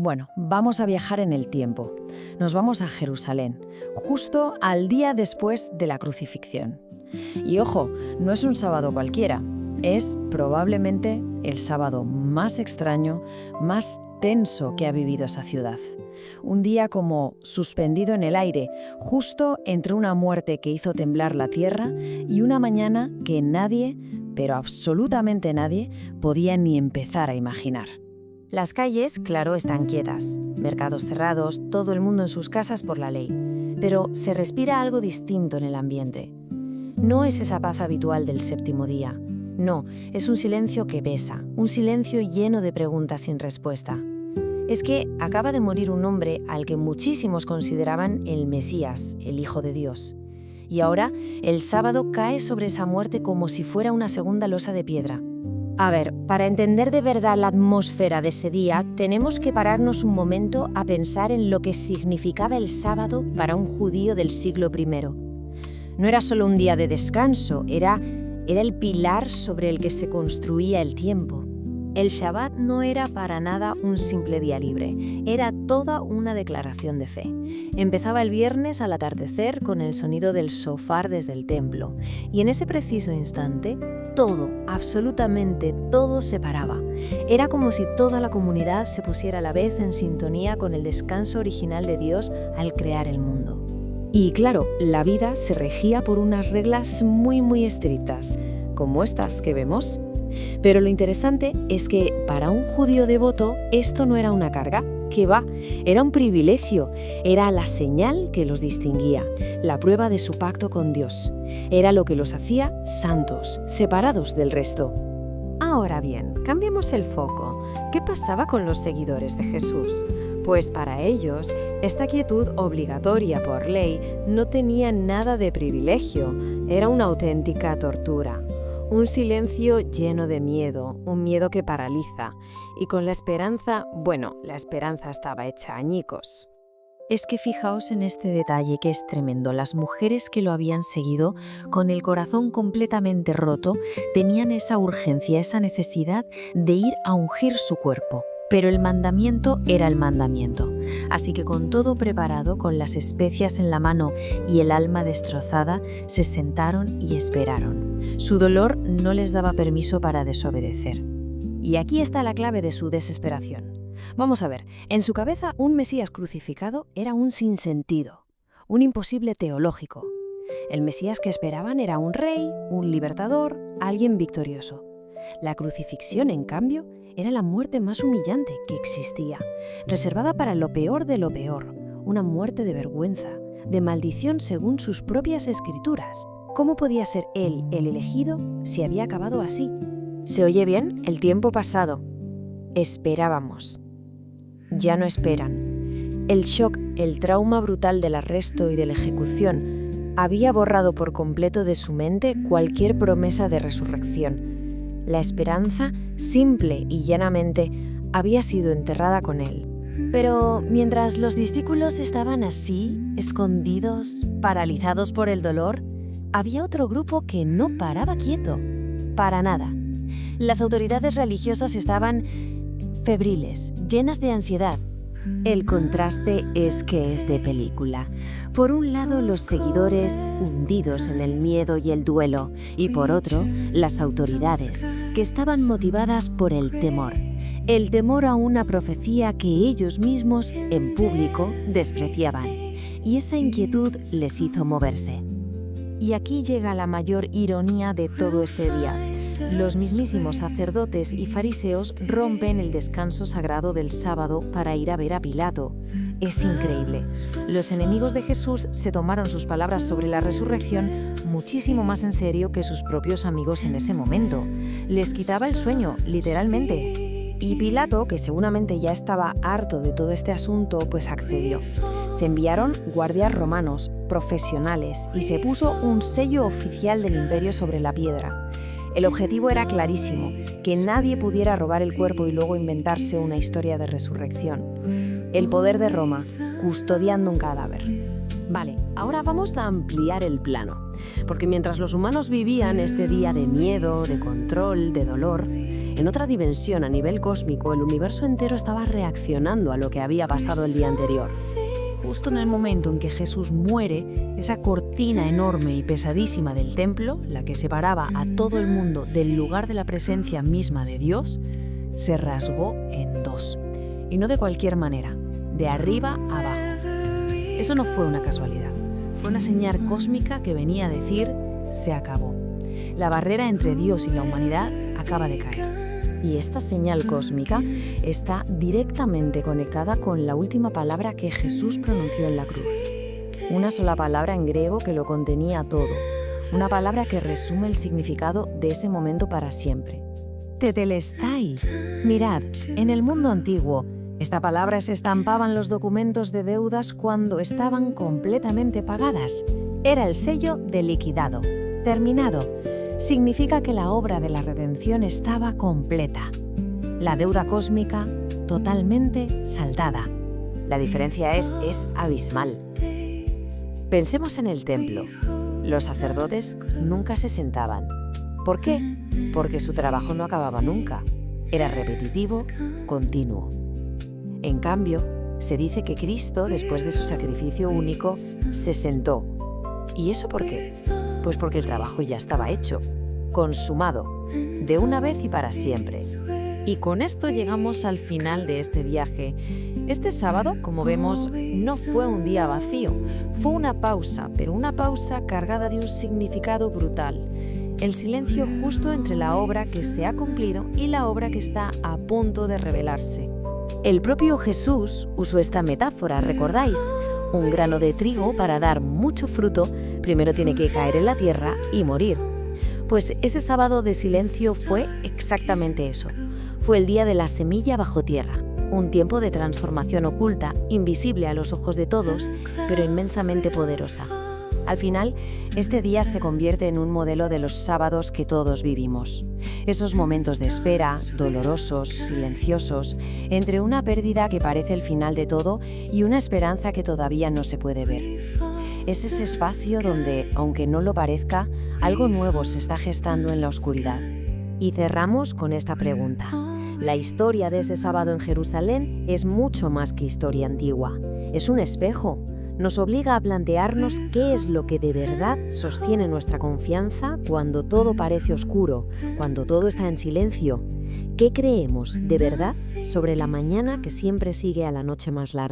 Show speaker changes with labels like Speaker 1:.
Speaker 1: Bueno, vamos a viajar en el tiempo. Nos vamos a Jerusalén, justo al día después de la crucifixión. Y ojo, no es un sábado cualquiera, es probablemente el sábado más extraño, más tenso que ha vivido esa ciudad. Un día como suspendido en el aire, justo entre una muerte que hizo temblar la tierra y una mañana que nadie, pero absolutamente nadie, podía ni empezar a imaginar.
Speaker 2: Las calles, claro, están quietas, mercados cerrados, todo el mundo en sus casas por la ley. Pero se respira algo distinto en el ambiente. No es esa paz habitual del séptimo día. No, es un silencio que pesa, un silencio lleno de preguntas sin respuesta. Es que acaba de morir un hombre al que muchísimos consideraban el Mesías, el Hijo de Dios. Y ahora el sábado cae sobre esa muerte como si fuera una segunda losa de piedra.
Speaker 3: A ver, para entender de verdad la atmósfera de ese día, tenemos que pararnos un momento a pensar en lo que significaba el sábado para un judío del siglo I. No era solo un día de descanso, era el pilar sobre el que se construía el tiempo. El Shabbat no era para nada un simple día libre, era toda una declaración de fe. Empezaba el viernes al atardecer con el sonido del shofar desde el templo, y en ese preciso instante, todo, absolutamente todo se paraba. Era como si toda la comunidad se pusiera a la vez en sintonía con el descanso original de Dios al crear el mundo.
Speaker 1: Y claro, la vida se regía por unas reglas muy estrictas, como estas que vemos. Pero lo interesante es que para un judío devoto esto no era una carga, que va, era un privilegio, era la señal que los distinguía, la prueba de su pacto con Dios. Era lo que los hacía santos, separados del resto.
Speaker 2: Ahora bien, cambiemos el foco. ¿Qué pasaba con los seguidores de Jesús? Pues para ellos, esta quietud obligatoria por ley no tenía nada de privilegio, era una auténtica tortura. Un silencio lleno de miedo, un miedo que paraliza. Y con la esperanza, la esperanza estaba hecha añicos.
Speaker 1: Es que fijaos en este detalle que es tremendo. Las mujeres que lo habían seguido, con el corazón completamente roto, tenían esa urgencia, esa necesidad de ir a ungir su cuerpo. Pero el mandamiento era el mandamiento. Así que con todo preparado, con las especias en la mano y el alma destrozada, se sentaron y esperaron. Su dolor no les daba permiso para desobedecer.
Speaker 2: Y aquí está la clave de su desesperación. Vamos a ver, en su cabeza un Mesías crucificado era un sinsentido, un imposible teológico. El Mesías que esperaban era un rey, un libertador, alguien victorioso. La crucifixión, en cambio, era la muerte más humillante que existía, reservada para lo peor de lo peor, una muerte de vergüenza, de maldición según sus propias escrituras. ¿Cómo podía ser él el elegido si había acabado así? ¿Se oye bien? El tiempo pasado. Esperábamos. Ya no esperan. El shock, el trauma brutal del arresto y de la ejecución había borrado por completo de su mente cualquier promesa de resurrección. La esperanza, simple y llanamente, había sido enterrada con él. Pero mientras los discípulos estaban así, escondidos, paralizados por el dolor, había otro grupo que no paraba quieto, para nada. Las autoridades religiosas estaban febriles, llenas de ansiedad. El contraste es que es de película. Por un lado, los seguidores hundidos en el miedo y el duelo, y por otro, las autoridades, que estaban motivadas por el temor a una profecía que ellos mismos, en público, despreciaban. Y esa inquietud les hizo moverse. Y aquí llega la mayor ironía de todo este día. Los mismísimos sacerdotes y fariseos rompen el descanso sagrado del sábado para ir a ver a Pilato. Es increíble. Los enemigos de Jesús se tomaron sus palabras sobre la resurrección muchísimo más en serio que sus propios amigos en ese momento. Les quitaba el sueño, literalmente. Y Pilato, que seguramente ya estaba harto de todo este asunto, pues accedió. Se enviaron guardias romanos, profesionales, y se puso un sello oficial del imperio sobre la piedra. El objetivo era clarísimo, que nadie pudiera robar el cuerpo y luego inventarse una historia de resurrección. El poder de Roma, custodiando un cadáver. Vale, ahora vamos a ampliar el plano, porque mientras los humanos vivían este día de miedo, de control, de dolor, En otra dimensión, a nivel cósmico, el universo entero estaba reaccionando a lo que había pasado el día anterior.
Speaker 1: Justo en el momento en que Jesús muere, esa cortina enorme y pesadísima del templo, la que separaba a todo el mundo del lugar de la presencia misma de Dios, se rasgó en dos. Y no de cualquier manera, de arriba a abajo. Eso no fue una casualidad, fue una señal cósmica que venía a decir: se acabó. La barrera entre Dios y la humanidad acaba de caer. Y esta señal cósmica está directamente conectada con la última palabra que Jesús pronunció en la cruz. Una sola palabra en griego que lo contenía todo. Una palabra que resume el significado de ese momento para siempre. Tetelestai. Mirad, en el mundo antiguo, esta palabra se estampaba en los documentos de deudas cuando estaban completamente pagadas. Era el sello de liquidado, terminado. Significa que la obra de la redención estaba completa. La deuda cósmica totalmente saldada. La diferencia es abismal. Pensemos en el templo. Los sacerdotes nunca se sentaban. ¿Por qué? Porque su trabajo no acababa nunca. Era repetitivo, continuo. En cambio, se dice que Cristo, después de su sacrificio único, se sentó. ¿Y eso por qué? Pues porque el trabajo ya estaba hecho, consumado, de una vez y para siempre. Y con esto llegamos al final de este viaje. Este sábado, como vemos, no fue un día vacío, fue una pausa, pero una pausa cargada de un significado brutal. El silencio justo entre la obra que se ha cumplido y la obra que está a punto de revelarse. El propio Jesús usó esta metáfora, ¿recordáis? Un grano de trigo, para dar mucho fruto, primero tiene que caer en la tierra y morir. Pues ese sábado de silencio fue exactamente eso. Fue el día de la semilla bajo tierra, un tiempo de transformación oculta, invisible a los ojos de todos, pero inmensamente poderosa. Al final, este día se convierte en un modelo de los sábados que todos vivimos. Esos momentos de espera, dolorosos, silenciosos, entre una pérdida que parece el final de todo y una esperanza que todavía no se puede ver. Es ese espacio donde, aunque no lo parezca, algo nuevo se está gestando en la oscuridad.
Speaker 3: Y cerramos con esta pregunta. La historia de ese sábado en Jerusalén es mucho más que historia antigua. Es un espejo. Nos obliga a plantearnos qué es lo que de verdad sostiene nuestra confianza cuando todo parece oscuro, cuando todo está en silencio. ¿Qué creemos de verdad sobre la mañana que siempre sigue a la noche más larga?